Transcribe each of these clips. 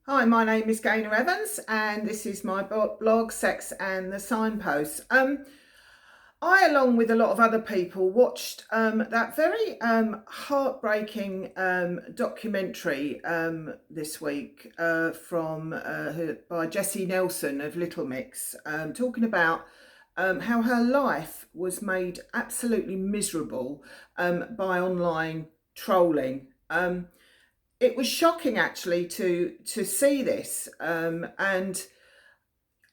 Hi, my name is Gaynor Evans, and this is my blog, Sex and the Signposts. I, along with a lot of other people, watched that very heartbreaking documentary this week by Jessie Nelson of Little Mix, talking about how her life was made absolutely miserable by online trolling. It was shocking actually to see this, and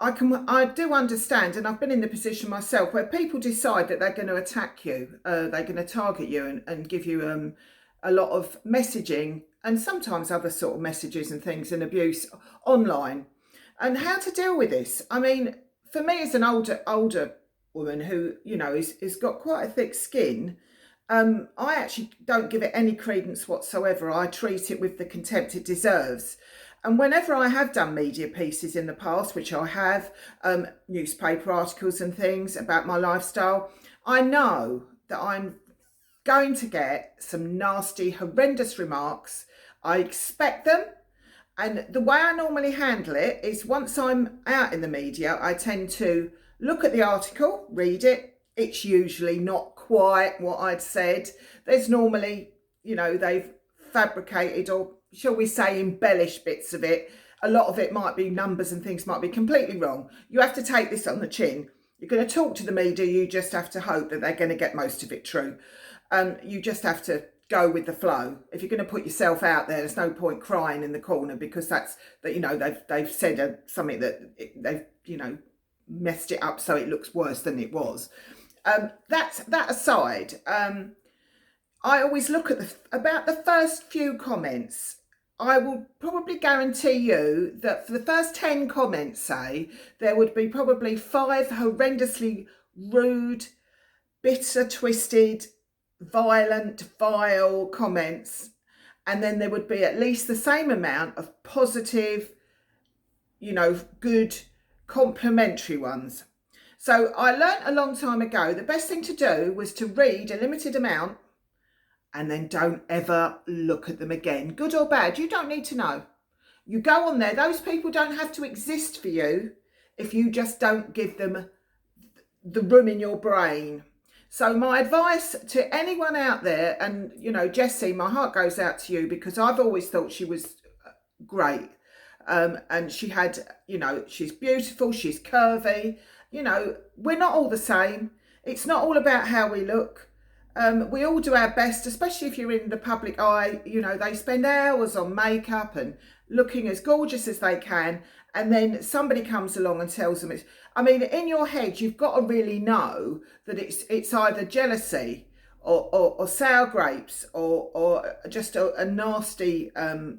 I do understand, and I've been in the position myself where people decide that they're going to attack you, they're going to target you and give you a lot of messaging and sometimes other sort of messages and things and abuse online, and how to deal with this. I mean, for me as an older woman who is got quite a thick skin. I actually don't give it any credence whatsoever. I treat it with the contempt it deserves. And whenever I have done media pieces in the past, which I have, newspaper articles and things about my lifestyle, I know that I'm going to get some nasty, horrendous remarks. I expect them. And the way I normally handle it is once I'm out in the media, I tend to look at the article, read it. It's usually not quite what I'd said. There's normally, they've fabricated or, shall we say, embellished bits of it. A lot of it might be numbers and things might be completely wrong. You have to take this on the chin. You're going to talk to the media, you just have to hope that they're going to get most of it true. You just have to go with the flow. If you're going to put yourself out there, there's no point crying in the corner because they've said something that they've messed it up so it looks worse than it was. That aside, I always look at about the first few comments. I will probably guarantee you that for the first 10 comments, say, there would be probably 5 horrendously rude, bitter, twisted, violent, vile comments, and then there would be at least the same amount of positive, good, complimentary ones. So I learnt a long time ago the best thing to do was to read a limited amount and then don't ever look at them again, good or bad. You don't need to know. You go on there, those people don't have to exist for you if you just don't give them the room in your brain. So my advice to anyone out there, and Jessie, my heart goes out to you because I've always thought she was great. And she had, she's beautiful, she's curvy. We're not all the same. It's not all about how we look. We all do our best, especially if you're in the public eye. They spend hours on makeup and looking as gorgeous as they can. And then somebody comes along and tells them in your head, you've got to really know that it's either jealousy or sour grapes or just a nasty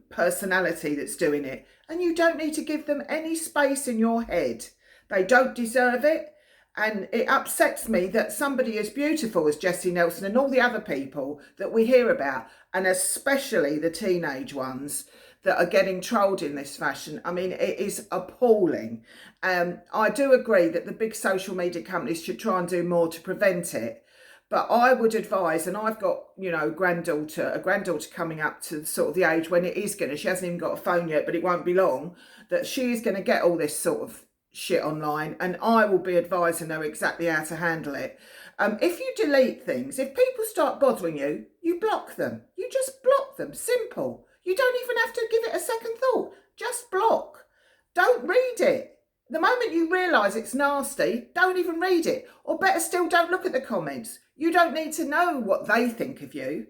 personality that's doing it. And you don't need to give them any space in your head. They don't deserve it. And it upsets me that somebody as beautiful as Jessie Nelson and all the other people that we hear about, and especially the teenage ones that are getting trolled in this fashion, it is appalling. I do agree that the big social media companies should try and do more to prevent it. But I would advise, and I've got, a granddaughter coming up to sort of the age when she hasn't even got a phone yet, but it won't be long, that she is going to get all this sort of shit online, and I will be advising her exactly how to handle it. If you delete things, if people start bothering you, you block them. You just block them. Simple. You don't even have to give it a second thought. Just block. Don't read it. The moment you realise it's nasty, don't even read it. Or better still, don't look at the comments. You don't need to know what they think of you.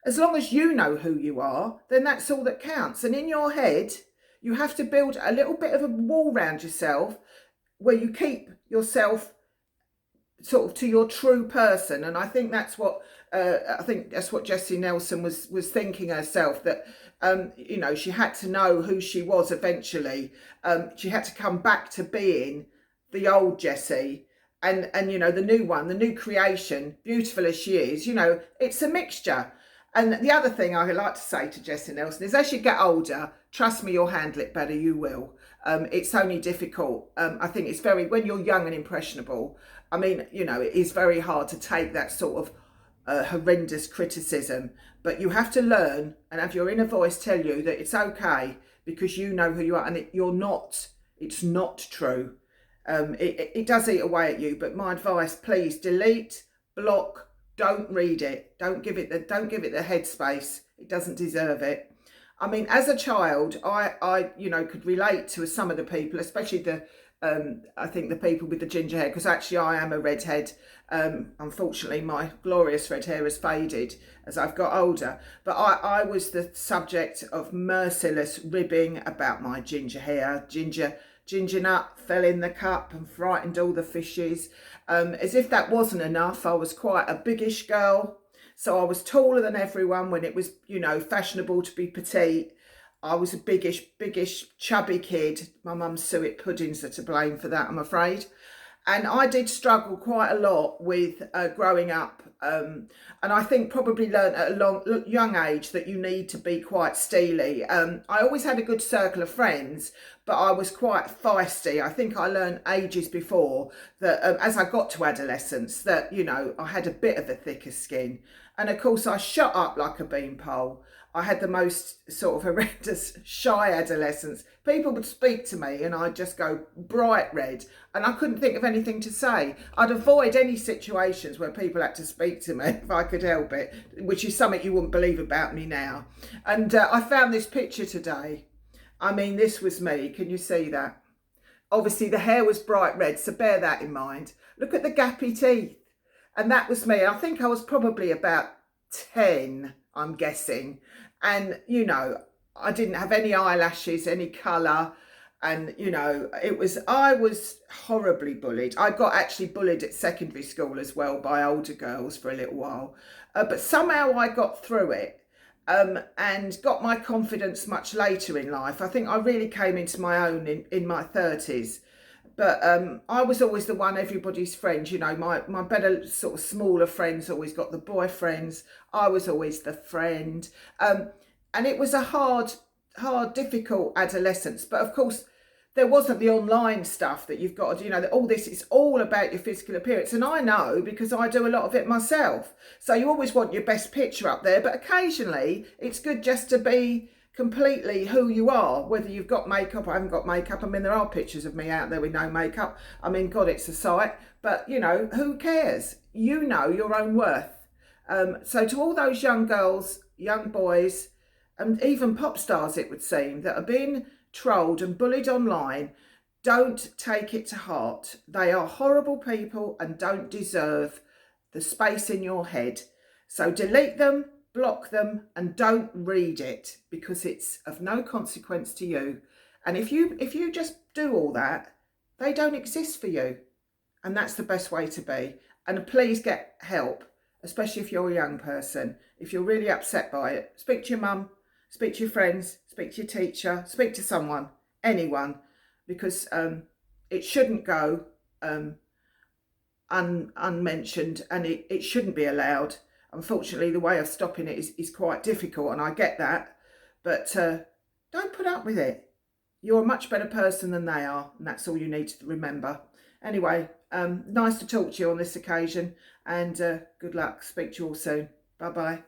As long as you know who you are, then that's all that counts. And in your head, you have to build a little bit of a wall around yourself where you keep yourself sort of to your true person. And I think that's what Jessie Nelson was thinking herself, that she had to know who she was eventually. She had to come back to being the old Jessie. And the new one, the new creation, beautiful as she is, it's a mixture. And the other thing I like to say to Jessie Nelson is, as you get older, trust me, you'll handle it better. You will. It's only difficult. I think it's when you're young and impressionable, it is very hard to take that sort of horrendous criticism. But you have to learn and have your inner voice tell you that it's okay because you know who you are, and you're not. It's not true. It does eat away at you, but my advice, please delete, block, don't read it. Don't give it the headspace. It doesn't deserve it. I mean, as a child, I could relate to some of the people, especially I think the people with the ginger hair, because actually I am a redhead. Unfortunately, my glorious red hair has faded as I've got older. But I was the subject of merciless ribbing about my ginger hair. Ginger nut fell in the cup and frightened all the fishes. As if that wasn't enough, I was quite a biggish girl. So I was taller than everyone when it was, fashionable to be petite. I was a biggish, chubby kid. My mum's suet puddings are to blame for that, I'm afraid. And I did struggle quite a lot with growing up. And I think probably learned at a young age that you need to be quite steely. I always had a good circle of friends, but I was quite feisty. I think I learned ages before that as I got to adolescence that, I had a bit of a thicker skin. And of course I shot up like a beanpole. I had the most sort of horrendous shy adolescence. People would speak to me and I'd just go bright red and I couldn't think of anything to say. I'd avoid any situations where people had to speak to me if I could help it, which is something you wouldn't believe about me now. And I found this picture today. I mean, this was me. Can you see that? Obviously the hair was bright red, so bear that in mind. Look at the gappy teeth. And that was me. I think I was probably about 10, I'm guessing. And, I didn't have any eyelashes, any colour. And, I was horribly bullied. I got actually bullied at secondary school as well by older girls for a little while. But somehow I got through it and got my confidence much later in life. I think I really came into my own in my 30s. But I was always the one, everybody's friend. My better sort of smaller friends always got the boyfriends. I was always the friend. And it was a hard, difficult adolescence. But of course, there wasn't the online stuff that you've got to do. That all this is all about your physical appearance. And I know because I do a lot of it myself. So you always want your best picture up there. But occasionally, it's good just to be completely who you are, whether you've got makeup or haven't got makeup. I mean, there are pictures of me out there with no makeup. I mean, God, it's a sight. But, who cares? You know your own worth. So to all those young girls, young boys, and even pop stars, it would seem, that are being trolled and bullied online, don't take it to heart. They are horrible people and don't deserve the space in your head. So delete them, block them, and don't read it because it's of no consequence to you. And if you just do all that, they don't exist for you. And that's the best way to be. And please get help, especially if you're a young person. If you're really upset by it, speak to your mum, speak to your friends, speak to your teacher, speak to someone, anyone, because it shouldn't go unmentioned, and it shouldn't be allowed. Unfortunately, the way of stopping it is quite difficult, and I get that, but don't put up with it. You're a much better person than they are, and that's all you need to remember. Anyway, nice to talk to you on this occasion, and good luck. Speak to you all soon. Bye-bye.